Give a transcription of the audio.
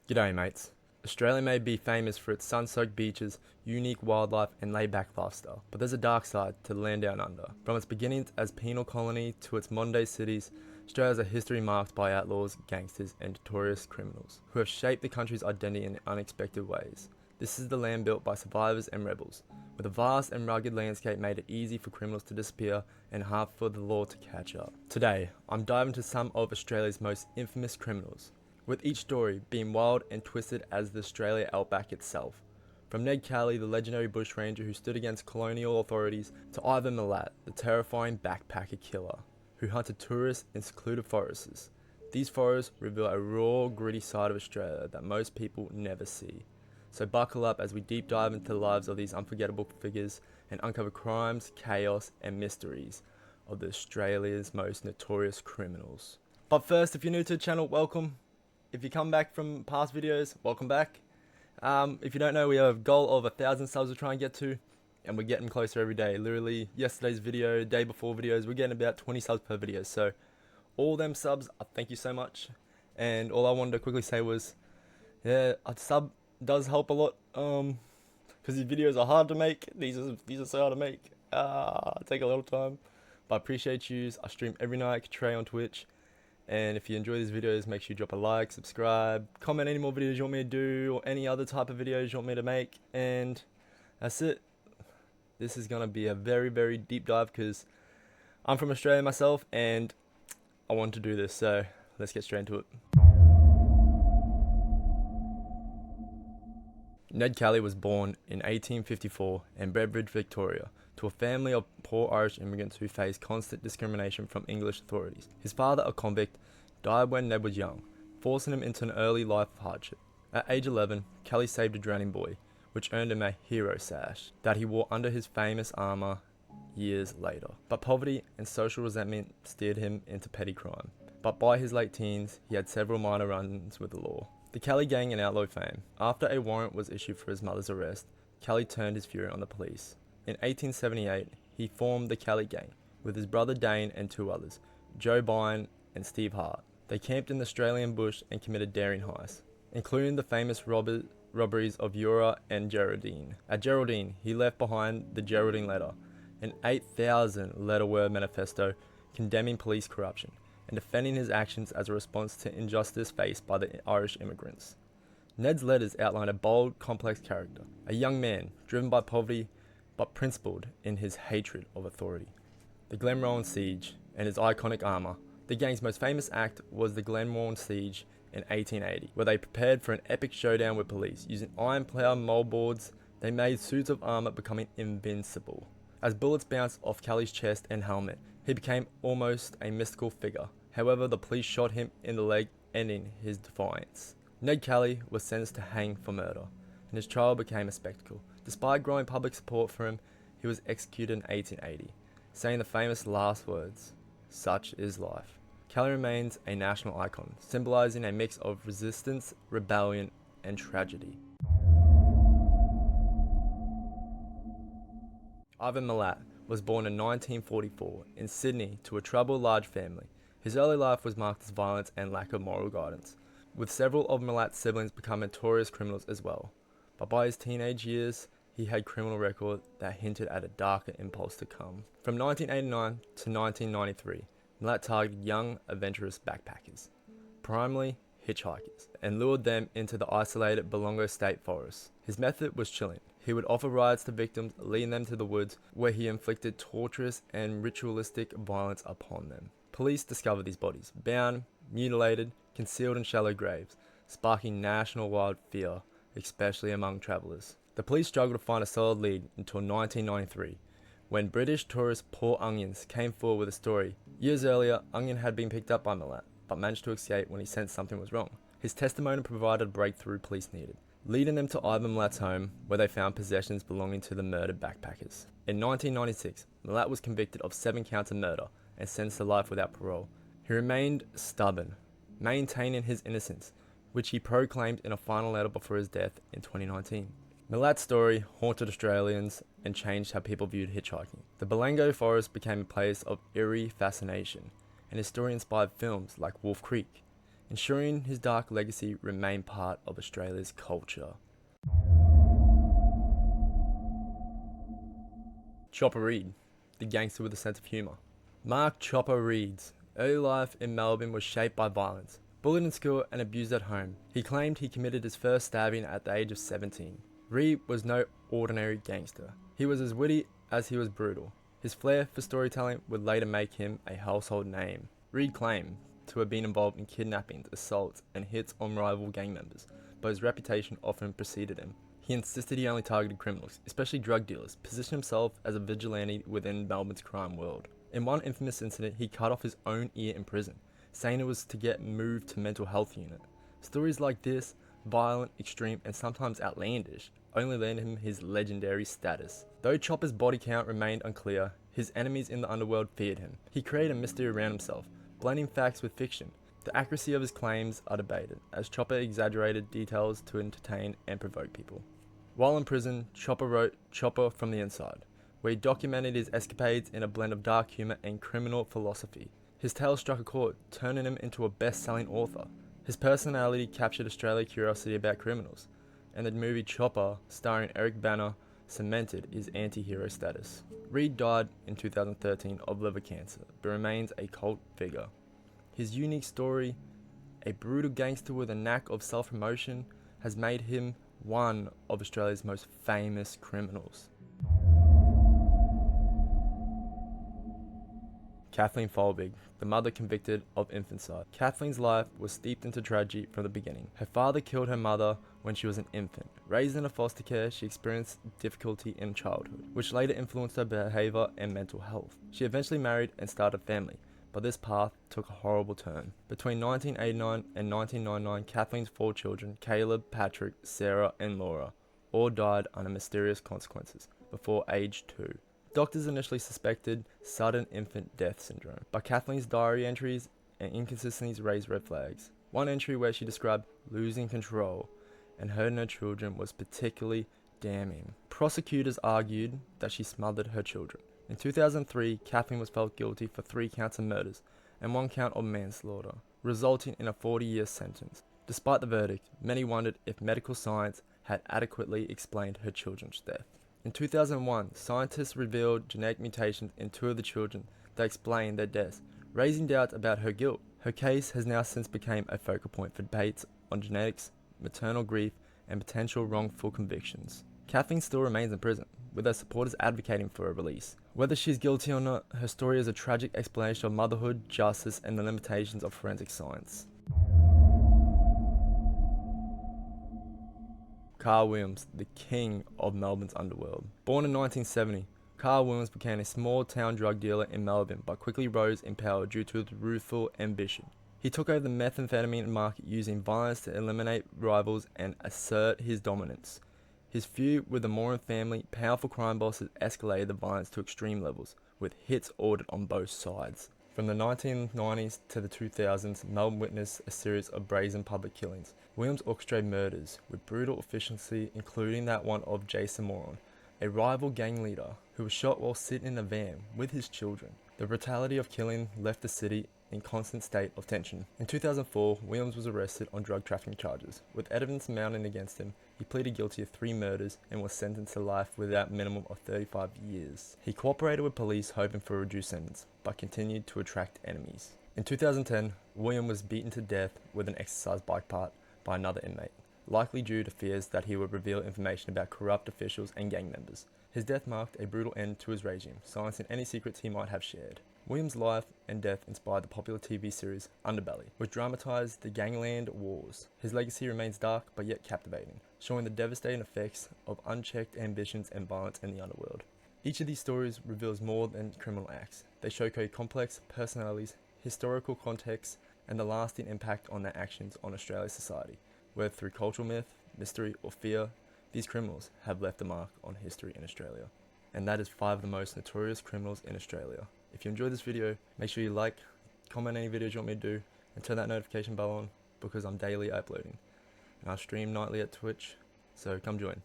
G'day mates. Australia may be famous for its sun-soaked beaches, unique wildlife and laid-back lifestyle, but there's a dark side to the land down under. From its beginnings as penal colony to its modern-day cities, Australia has a history marked by outlaws, gangsters and notorious criminals who have shaped the country's identity in unexpected ways. This is the land built by survivors and rebels, with a vast and rugged landscape made it easy for criminals to disappear and hard for the law to catch up. Today, I'm diving into some of Australia's most infamous criminals, with each story being wild and twisted as the Australia outback itself. From Ned Kelly, the legendary bushranger who stood against colonial authorities, to Ivan Milat, the terrifying backpacker killer who hunted tourists in secluded forests. These forests reveal a raw, gritty side of Australia that most people never see. So buckle up as we deep dive into the lives of these unforgettable figures and uncover crimes, chaos and mysteries of the Australia's most notorious criminals. But first, if you're new to the channel, welcome. If you come back from past videos, welcome back. If you don't know, we have a goal of 1,000 subs to try and get to, and we're getting closer every day. Literally, yesterday's video, day before videos, we're getting about 20 subs per video. So, all them subs, thank you so much. And all I wanted to quickly say was, yeah, a sub does help a lot. Because these videos are hard to make. These are so hard to make. Take a lot of time. But I appreciate you. I stream every night, Trey on Twitch. And if you enjoy these videos, make sure you drop a like, subscribe, comment any more videos you want me to do, or any other type of videos you want me to make. And that's it. This is going to be a very, very deep dive because I'm from Australia myself and I want to do this. So let's get straight into it. Ned Kelly was born in 1854 in Bedford, Victoria, to a family of poor Irish immigrants who faced constant discrimination from English authorities. His father, a convict, died when Ned was young, forcing him into an early life of hardship. At age 11, Kelly saved a drowning boy, which earned him a hero sash that he wore under his famous armour years later. But poverty and social resentment steered him into petty crime. But by his late teens, he had several minor run-ins with the law. The Kelly gang and outlaw fame. After a warrant was issued for his mother's arrest, Kelly turned his fury on the police. In 1878, he formed the Kelly gang with his brother Dane and two others, Joe Byrne and Steve Hart. They camped in the Australian bush and committed daring heists, including the famous robberies of Eura and Geraldine. At Geraldine, he left behind the Geraldine Letter, an 8,000 letter word manifesto condemning police corruption and defending his actions as a response to injustice faced by the Irish immigrants. Ned's letters outline a bold, complex character, a young man driven by poverty but principled in his hatred of authority. The Glenrowan Siege and his iconic armour. The gang's most famous act was the Glenrowan Siege in 1880, where they prepared for an epic showdown with police. Using iron-ploughed moldboards, they made suits of armour becoming invincible. As bullets bounced off Kelly's chest and helmet, he became almost a mystical figure. However, the police shot him in the leg, ending his defiance. Ned Kelly was sentenced to hang for murder, and his trial became a spectacle. Despite growing public support for him, he was executed in 1880, saying the famous last words, "Such is life." Kelly remains a national icon, symbolizing a mix of resistance, rebellion, and tragedy. Ivan Milat was born in 1944 in Sydney to a troubled large family. His early life was marked as violence and lack of moral guidance, with several of Milat's siblings becoming notorious criminals as well. But by his teenage years, he had criminal record that hinted at a darker impulse to come. From 1989 to 1993, Milat targeted young, adventurous backpackers, primarily hitchhikers, and lured them into the isolated Belongo State Forest. His method was chilling. He would offer rides to victims, leading them to the woods, where he inflicted torturous and ritualistic violence upon them. Police discovered these bodies, bound, mutilated, concealed in shallow graves, sparking national-wide fear, especially among travellers. The police struggled to find a solid lead until 1993, when British tourist Paul Onions came forward with a story. Years earlier, Onion had been picked up by Milat, but managed to escape when he sensed something was wrong. His testimony provided a breakthrough police needed, leading them to Ivan Milat's home, where they found possessions belonging to the murdered backpackers. In 1996, Milat was convicted of 7 counts of murder and sentenced to life without parole. He remained stubborn, maintaining his innocence, which he proclaimed in a final letter before his death in 2019. Milat's story haunted Australians and changed how people viewed hitchhiking. The Belongo Forest became a place of eerie fascination, and his story inspired films like Wolf Creek, ensuring his dark legacy remained part of Australia's culture. Chopper Read, the gangster with a sense of humour. Mark Chopper Read's early life in Melbourne was shaped by violence. Bullied in school and abused at home, he claimed he committed his first stabbing at the age of 17. Read was no ordinary gangster. He was as witty as he was brutal. His flair for storytelling would later make him a household name. Read claimed to have been involved in kidnappings, assaults, and hits on rival gang members, but his reputation often preceded him. He insisted he only targeted criminals, especially drug dealers, positioned himself as a vigilante within Melbourne's crime world. In one infamous incident, he cut off his own ear in prison, saying it was to get moved to mental health unit. Stories like this, violent, extreme, and sometimes outlandish, only lend him his legendary status. Though Chopper's body count remained unclear, his enemies in the underworld feared him. He created a mystery around himself, blending facts with fiction. The accuracy of his claims are debated, as Chopper exaggerated details to entertain and provoke people. While in prison, Chopper wrote Chopper from the Inside, where he documented his escapades in a blend of dark humour and criminal philosophy. His tale struck a chord, turning him into a best-selling author. His personality captured Australia's curiosity about criminals, and the movie Chopper, starring Eric Bana, cemented his anti-hero status. Read died in 2013 of liver cancer, but remains a cult figure. His unique story, a brutal gangster with a knack of self-promotion, has made him one of Australia's most famous criminals. Kathleen Folbigg, the mother convicted of infanticide. Kathleen's life was steeped into tragedy from the beginning. Her father killed her mother when she was an infant. Raised in a foster care, she experienced difficulty in childhood, which later influenced her behaviour and mental health. She eventually married and started a family, but this path took a horrible turn. Between 1989 and 1999, Kathleen's 4 children, Caleb, Patrick, Sarah, and Laura, all died under mysterious consequences before age 2. Doctors initially suspected sudden infant death syndrome, but Kathleen's diary entries and inconsistencies raised red flags. One entry where she described losing control and hurting her children was particularly damning. Prosecutors argued that she smothered her children. In 2003, Kathleen was found guilty for 3 counts of murders and 1 count of manslaughter, resulting in a 40-year sentence. Despite the verdict, many wondered if medical science had adequately explained her children's death. In 2001, scientists revealed genetic mutations in 2 of the children that explained their deaths, raising doubts about her guilt. Her case has now since become a focal point for debates on genetics, maternal grief, and potential wrongful convictions. Kathleen still remains in prison, with her supporters advocating for her release. Whether she's guilty or not, her story is a tragic explanation of motherhood, justice, and the limitations of forensic science. Carl Williams, the king of Melbourne's underworld. Born in 1970, Carl Williams became a small-town drug dealer in Melbourne but quickly rose in power due to his youthful ambition. He took over the methamphetamine market using violence to eliminate rivals and assert his dominance. His feud with the Moran family, powerful crime bosses, escalated the violence to extreme levels, with hits ordered on both sides. From the 1990s to the 2000s, Melbourne witnessed a series of brazen public killings. Williams orchestrated murders with brutal efficiency, including that one of Jason Moran, a rival gang leader who was shot while sitting in a van with his children. The brutality of killing left the city in constant state of tension. In 2004, Williams was arrested on drug trafficking charges. With evidence mounting against him, he pleaded guilty of 3 murders and was sentenced to life without minimum of 35 years. He cooperated with police hoping for a reduced sentence, but continued to attract enemies. In 2010, William was beaten to death with an exercise bike part by another inmate, likely due to fears that he would reveal information about corrupt officials and gang members. His death marked a brutal end to his regime, silencing any secrets he might have shared. Williams' life and death inspired the popular TV series Underbelly, which dramatized the gangland wars. His legacy remains dark but yet captivating, showing the devastating effects of unchecked ambitions and violence in the underworld. Each of these stories reveals more than criminal acts. They showcase complex personalities, historical contexts, and the lasting impact on their actions on Australia's society. Whether through cultural myth, mystery, or fear, these criminals have left a mark on history in Australia. And that is 5 of the most notorious criminals in Australia. If you enjoyed this video, make sure you like, comment any videos you want me to do, and turn that notification bell on because I'm daily uploading. And I stream nightly at Twitch, so come join.